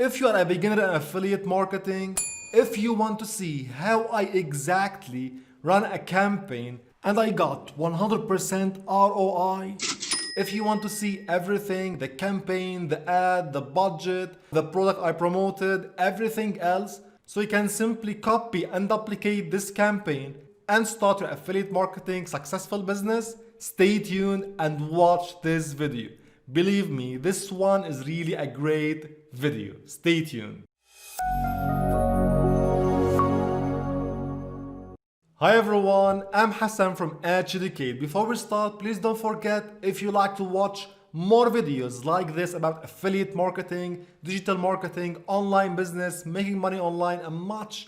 If you are a beginner in affiliate marketing, if you want to see how I exactly run a campaign and I got 100% ROI, if you want to see everything, the campaign, the ad, the budget, the product I promoted, everything else, so you can simply copy and duplicate this campaign and start your affiliate marketing successful business, stay tuned and watch this video. Believe me, this one is really a great video. Stay tuned. Hi everyone, I'm Hassan from Educate. Before we start, please don't forget, if you like to watch more videos like this about affiliate marketing, digital marketing, online business, making money online, and much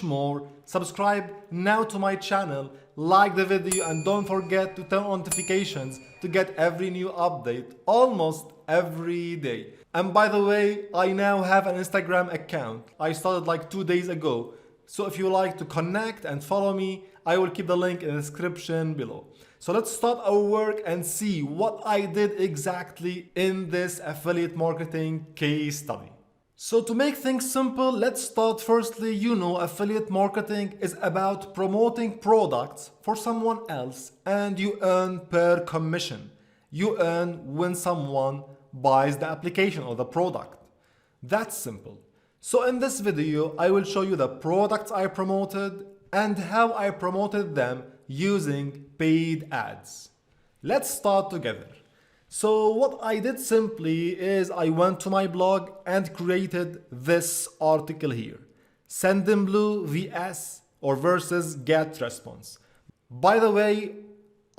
more, subscribe now to my channel, like the video, and don't forget to turn on notifications to get every new update almost every day. And by the way, I now have an Instagram account. I started like 2 days ago. So if you like to connect and follow me, I will keep the link in the description below. So let's start our work and see what I did exactly in this affiliate marketing case study. So to make things simple, let's start firstly, affiliate marketing is about promoting products for someone else and you earn per commission. You earn when someone buys the application or the product. That's simple. So in this video, I will show you the products I promoted and how I promoted them using paid ads. Let's start together. So what I did simply is I went to my blog and created this article here. Sendinblue vs or versus GetResponse. By the way,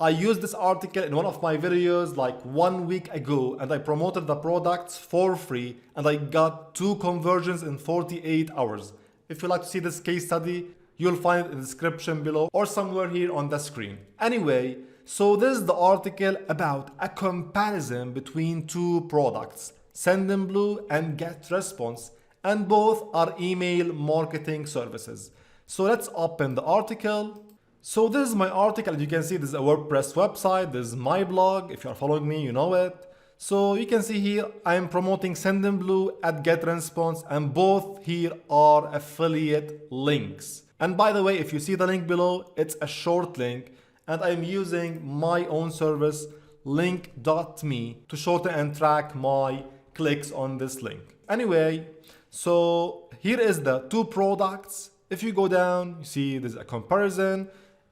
I used this article in one of my videos like 1 week ago and I promoted the products for free and I got 2 conversions in 48 hours. If you'd like to see this case study, you'll find it in the description below or somewhere here on the screen. Anyway, so this is the article about a comparison between 2 products, Sendinblue and GetResponse, and both are email marketing services. So let's open the article. So this is my article, as you can see, this is a WordPress website, this is my blog, if you are following me, you know it. So you can see here, I am promoting Sendinblue at GetResponse and both here are affiliate links. And by the way, if you see the link below, it's a short link and I'm using my own service, link.me, to shorten and track my clicks on this link. Anyway, so here is the 2 products. If you go down, you see there's a comparison.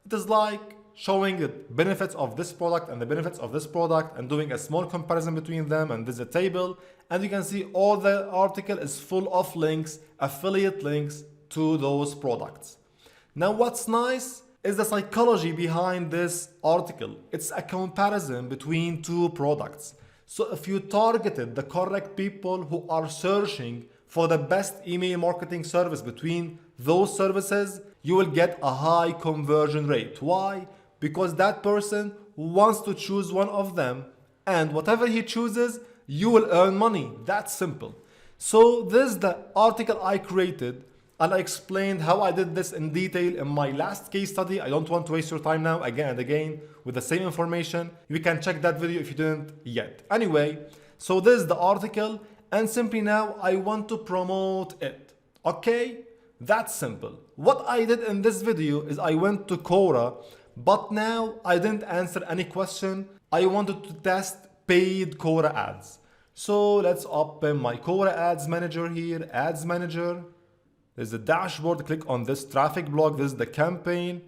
It is like showing the benefits of this product and the benefits of this product and doing a small comparison between them, and there's a table and you can see all the article is full of links, affiliate links to those products. Now what's nice is the psychology behind this article. It's a comparison between 2 products. So if you targeted the correct people who are searching for the best email marketing service between those services, you will get a high conversion rate. Why? Because that person wants to choose one of them and whatever he chooses, you will earn money. That's simple. So this is the article I created and I explained how I did this in detail in my last case study. I don't want to waste your time now again and again with the same information. You can check that video if you didn't yet. Anyway, so this is the article and simply now I want to promote it. Okay? That's simple. What I did in this video is I went to Quora, but now I didn't answer any question. I wanted to test paid Quora ads. So let's open my Quora ads manager here, ads manager. There's a dashboard, click on this traffic block, this is the campaign,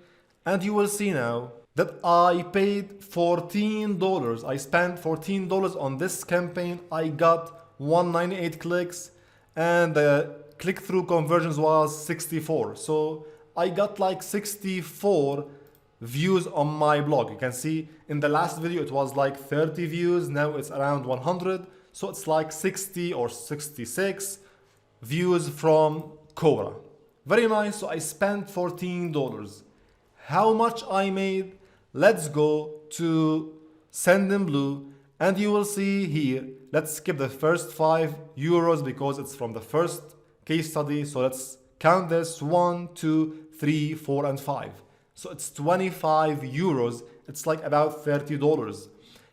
and you will see now that I paid $14. I spent $14 on this campaign. I got 198 clicks and the click-through conversions was 64. So I got like 64 views on my blog. You can see in the last video it was like 30 views, now it's around 100. So it's like 60 or 66 views from Quora. Very nice. So I spent $14. How much I made? Let's go to Sendinblue and you will see here, let's skip the first €5 because it's from the first case study. So let's count this 1, 2, 3, 4, and 5. So it's €25. It's like about $30.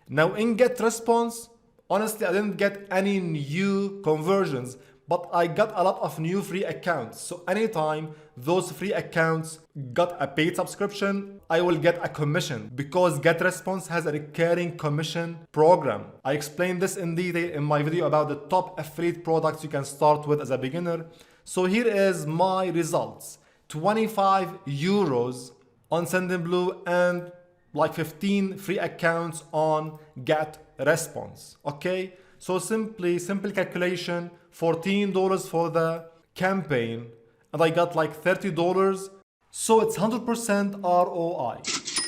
Now in GetResponse, Honestly, I didn't get any new conversions, but I got a lot of new free accounts. So anytime those free accounts got a paid subscription, I will get a commission because GetResponse has a recurring commission program. I explained this in detail in my video about the top affiliate products you can start with as a beginner. So here is my results. 25 euros on Sendinblue and like 15 free accounts on GetResponse. Okay, so simple calculation, $14 for the campaign, and I got like $30. So it's 100% ROI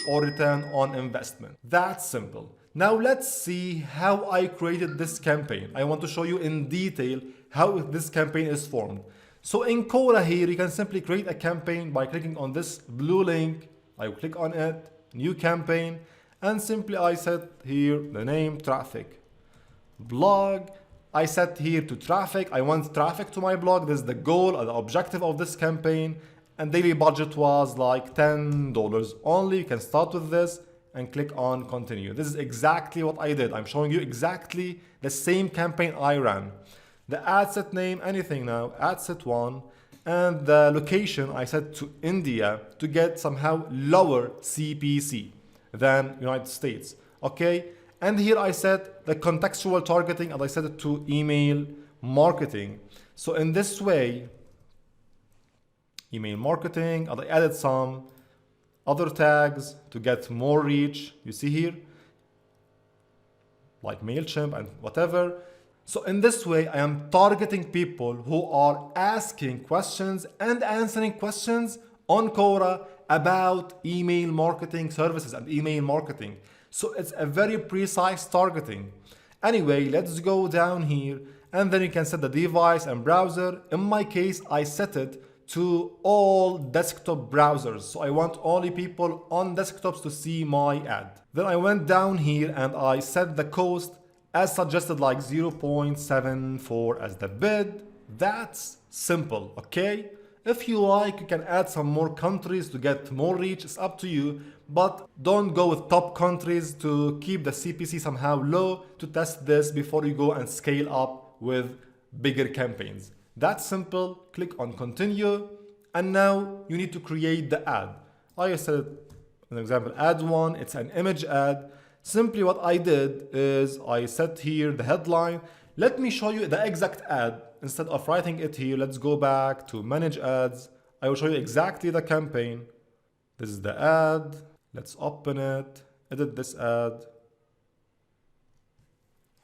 or return on investment. That's simple. Now let's see how I created this campaign. I want to show you in detail how this campaign is formed. So in Quora here, you can simply create a campaign by clicking on this blue link. I will click on it, new campaign, and simply I set here the name traffic. Blog, I set here to traffic. I want traffic to my blog. This is the goal or the objective of this campaign. And daily budget was like $10 only. You can start with this and click on continue. This is exactly what I did. I'm showing you exactly the same campaign I ran. The ad set name, anything now, ad set 1. And the location I set to India to get somehow lower CPC than United States. Okay. And here I set the contextual targeting and I set it to email marketing. So in this way, email marketing, and I added some other tags to get more reach. You see here, like MailChimp and whatever. So in this way, I am targeting people who are asking questions and answering questions on Quora about email marketing services and email marketing. So it's a very precise targeting. Anyway, let's go down here and then you can set the device and browser. In my case, I set it to all desktop browsers. So I want only people on desktops to see my ad. Then I went down here and I set the cost as suggested, like 0.74 as the bid. That's simple, okay? If you like, you can add some more countries to get more reach. It's up to you, but don't go with top countries to keep the CPC somehow low to test this before you go and scale up with bigger campaigns. That's simple. Click on continue. And now you need to create the ad. I said, an example, ad 1, it's an image ad. Simply what I did is I set here the headline. Let me show you the exact ad. Instead of writing it here, let's go back to manage ads. I will show you exactly the campaign. This is the ad. Let's open it, edit this ad.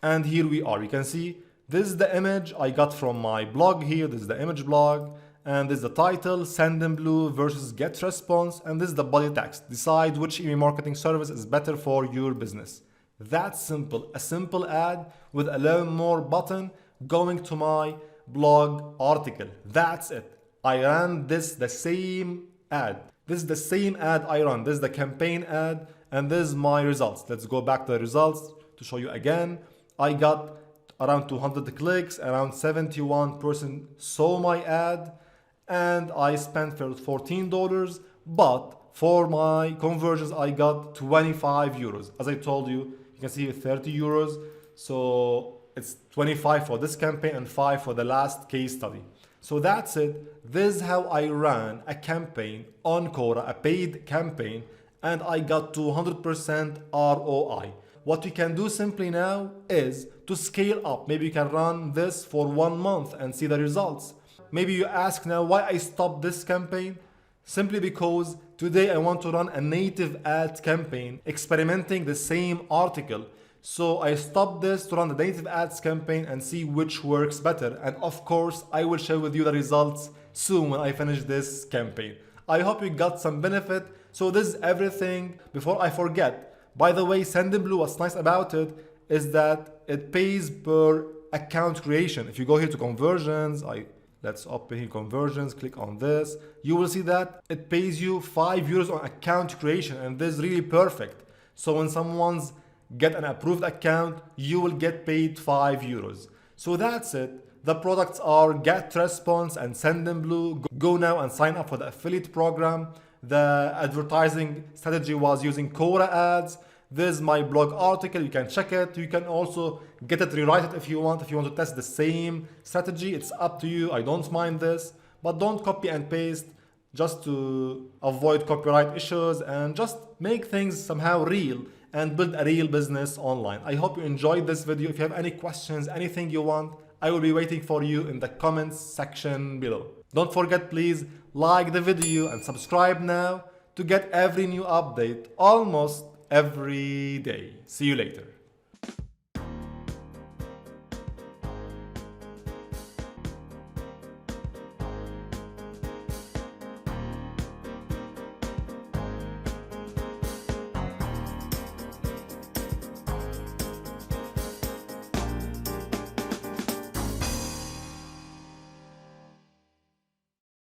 And here we are. You can see this is the image I got from my blog here. This is the image blog. And this is the title, Sendinblue versus GetResponse. And this is the body text. Decide which email marketing service is better for your business. That's simple. A simple ad with a learn more button going to my blog article. That's it. I ran the same ad. This is the same ad I run. This is the campaign ad. And this is my results. Let's go back to the results to show you again. I got around 200 clicks, around 71% saw my ad, and I spent $14, but for my conversions I got 25 euros. As I told you, you can see 30 euros, so it's 25 for this campaign and 5 for the last case study. So that's it. This is how I ran a campaign on Quora, a paid campaign, and I got 200% ROI. What you can do simply now is to scale up. Maybe you can run this for 1 month and see the results. Maybe you ask now why I stopped this campaign. Simply because today I want to run a native ad campaign experimenting the same article. So I stopped this to run the native ads campaign and see which works better. And of course, I will share with you the results soon when I finish this campaign. I hope you got some benefit. So this is everything. Before I forget, by the way, Sendinblue, what's nice about it is that it pays per account creation. If you go here to conversions, let's open here conversions, click on this. You will see that it pays you 5 euros on account creation, and this is really perfect. So when someone's get an approved account, you will get paid 5 euros. So that's it. The products are GetResponse and Sendinblue. Go now and sign up for the affiliate program. The advertising strategy was using Quora ads. There's my blog article, you can check it. You can also get it, rewrite it if you want. If you want to test the same strategy, it's up to you. I don't mind this, but don't copy and paste just to avoid copyright issues, and just make things somehow real and build a real business online. I hope you enjoyed this video. If you have any questions, anything you want, I will be waiting for you in the comments section below. Don't forget, please like the video and subscribe now to get every new update almost every day. See you later.